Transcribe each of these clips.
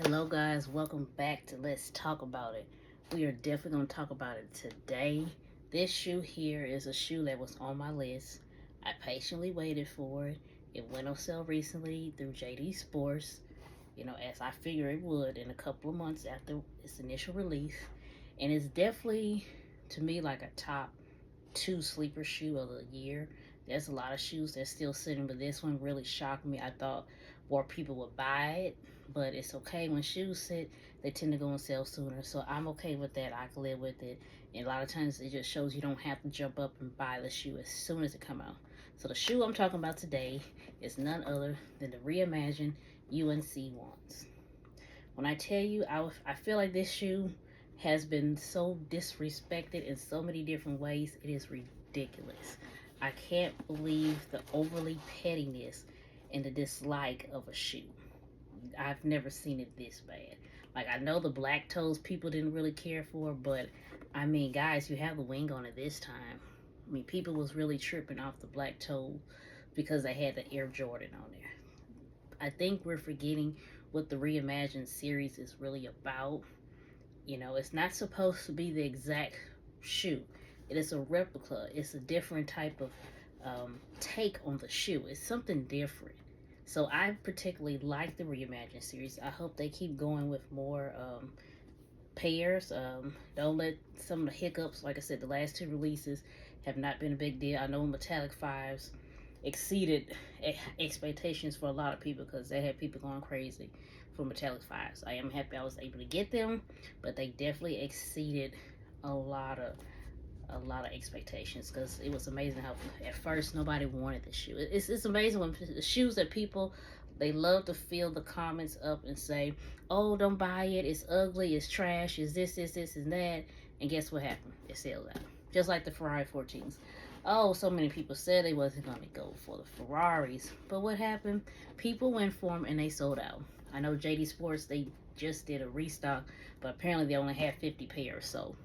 Hello, guys. Welcome back to Let's Talk About It. We are definitely going to talk about it today. This shoe here is a shoe that was on my list. I patiently waited for it. It went on sale recently through JD Sports, as I figured it would in a couple of months after its initial release. And it's definitely, to me, like a top two sleeper shoe of the year. There's a lot of shoes that's still sitting, but this one really shocked me. I thought more people would buy it, but it's okay. When shoes sit, they tend to go on sale sooner, so I'm okay with that. I can live with it. And a lot of times it just shows you don't have to jump up and buy the shoe as soon as it come out. So the shoe I'm talking about today is none other than the reimagined UNC ones. When I tell you, I feel like this shoe has been so disrespected in so many different ways. It is ridiculous. I can't believe the overly pettiness and the dislike of a shoe. I've never seen it this bad. Like, I know the black toes people didn't really care for, but I mean, guys, you have the wing on it this time. I mean, people was really tripping off the black toe because they had the Air Jordan on there. I think we're forgetting what the Reimagined series is really about. It's not supposed to be the exact shoe. It is a replica. It's a different type of take on the shoe. It's something different. So I particularly like the Reimagined series. I hope they keep going with more pairs. Don't let some of the hiccups, like I said, the last two releases have not been a big deal. I know Metallic Fives exceeded expectations for a lot of people because they had people going crazy for Metallic Fives. I am happy I was able to get them, but they definitely exceeded a lot of expectations because it was amazing how at first nobody wanted the shoe. It's amazing when the shoes that people they love to fill the comments up and say, "Oh, don't buy it. It's ugly. It's trash. It's this, and that." And guess what happened? It sells out. Just like the Ferrari 14s. Oh, so many people said they wasn't going to go for the Ferraris, but what happened? People went for them and they sold out. I know JD Sports they just did a restock, but apparently they only had 50 pairs. So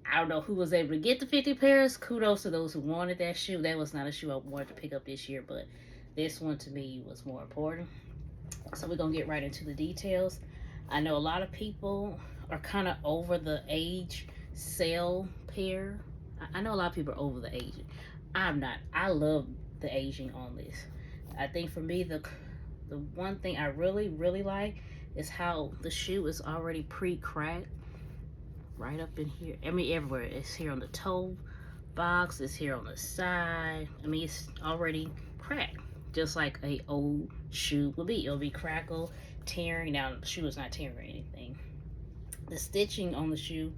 I don't know who was able to get the 50 pairs. Kudos to those who wanted that shoe. That was not a shoe I wanted to pick up this year, but this one to me was more important. So we're going to get right into the details. I know a lot of people are kind of over the age sale pair. I know a lot of people are over the age. I'm not. I love the aging on this. I think for me, the one thing I really like is how the shoe is already pre-cracked right up in here. I mean, everywhere. It's here on the toe box. It's here on the side. I mean, it's already cracked, just like a old shoe would be. It'll be crackle, tearing. Now, the shoe is not tearing or anything. The stitching on the shoe,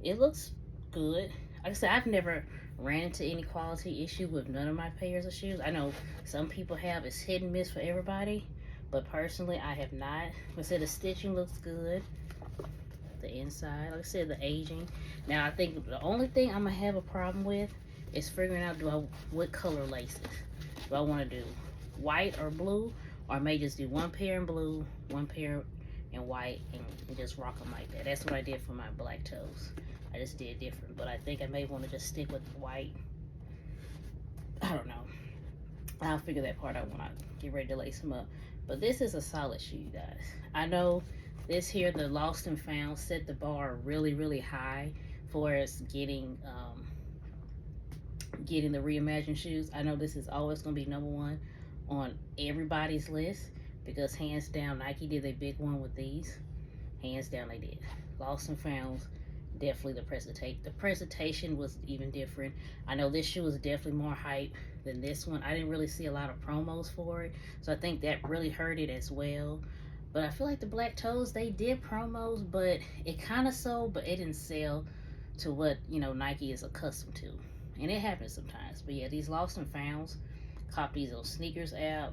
it looks good. Like I said, I've never ran into any quality issue with none of my pairs of shoes. I know some people have. It's hit and miss for everybody. But personally, I have not. Like I said, the stitching looks good. The inside, like I said, the aging. Now I think the only thing I'm gonna have a problem with is figuring out what color laces. Do I want to do white or blue, or I may just do one pair in blue, one pair in white, and just rock them like that. That's what I did for my black toes. I just did different, but I think I may want to just stick with white. I don't know. I'll figure that part out when I get ready to lace them up. But this is a solid shoe, you guys. I know this here, the Lost and Found, set the bar really high for us getting the reimagined shoes. I know this is always going to be number one on everybody's list because hands down, Nike did a big one with these. Hands down, they did. Lost and Found, definitely the presentation. The presentation was even different. I know this shoe was definitely more hype than this one. I didn't really see a lot of promos for it, so I think that really hurt it as well. But I feel like the black toes, they did promos, but it kind of sold, but it didn't sell to what Nike is accustomed to, and it happens sometimes. But yeah, these Lost and Founds, cop these on Sneakers app.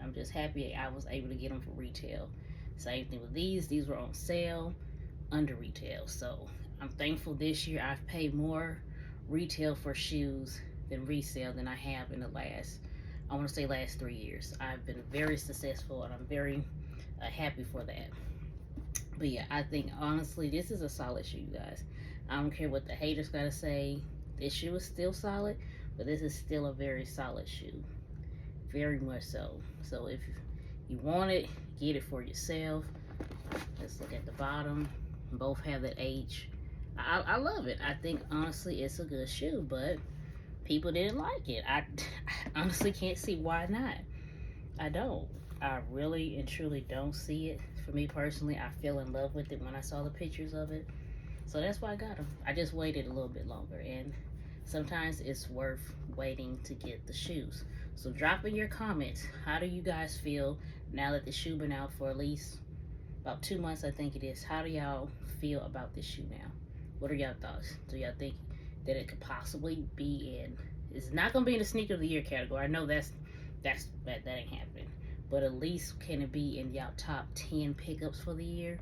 I'm just happy I was able to get them for retail. Same thing with these. These were on sale under retail. So I'm thankful this year I've paid more retail for shoes than resale than I have in the I want to say last 3 years. I've been very successful and I'm very happy for that. But yeah, I think honestly this is a solid shoe, guys. I don't care what the haters gotta say. This shoe is still solid, but this is still a very solid shoe. Very much so. So if you want it, get it for yourself. Let's look at the bottom. Both have that H. I love it. I think honestly it's a good shoe, but people didn't like it. I honestly can't see why not. I don't. I really and truly don't see it. For me personally, I fell in love with it when I saw the pictures of it. So that's why I got them. I just waited a little bit longer, and sometimes it's worth waiting to get the shoes. So drop in your comments. How do you guys feel now that the shoe been out for at least about 2 months, I think it is. How do y'all feel about this shoe now? What are y'all thoughts? Do y'all think that it could possibly be in? It's not gonna be in the sneaker of the year category. I know that ain't happening. But at least can it be in y'all top 10 pickups for the year?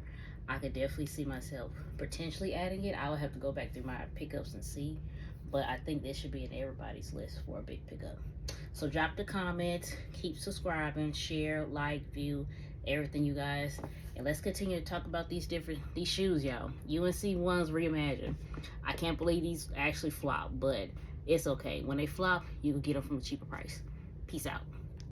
I could definitely see myself potentially adding it. I would have to go back through my pickups and see. But I think this should be in everybody's list for a big pickup. So drop the comments, keep subscribing, share, like, view, everything, you guys. And let's continue to talk about these shoes, y'all. UNC ones reimagined. I can't believe these actually flop, but it's okay. When they flop, you can get them from a cheaper price. Peace out.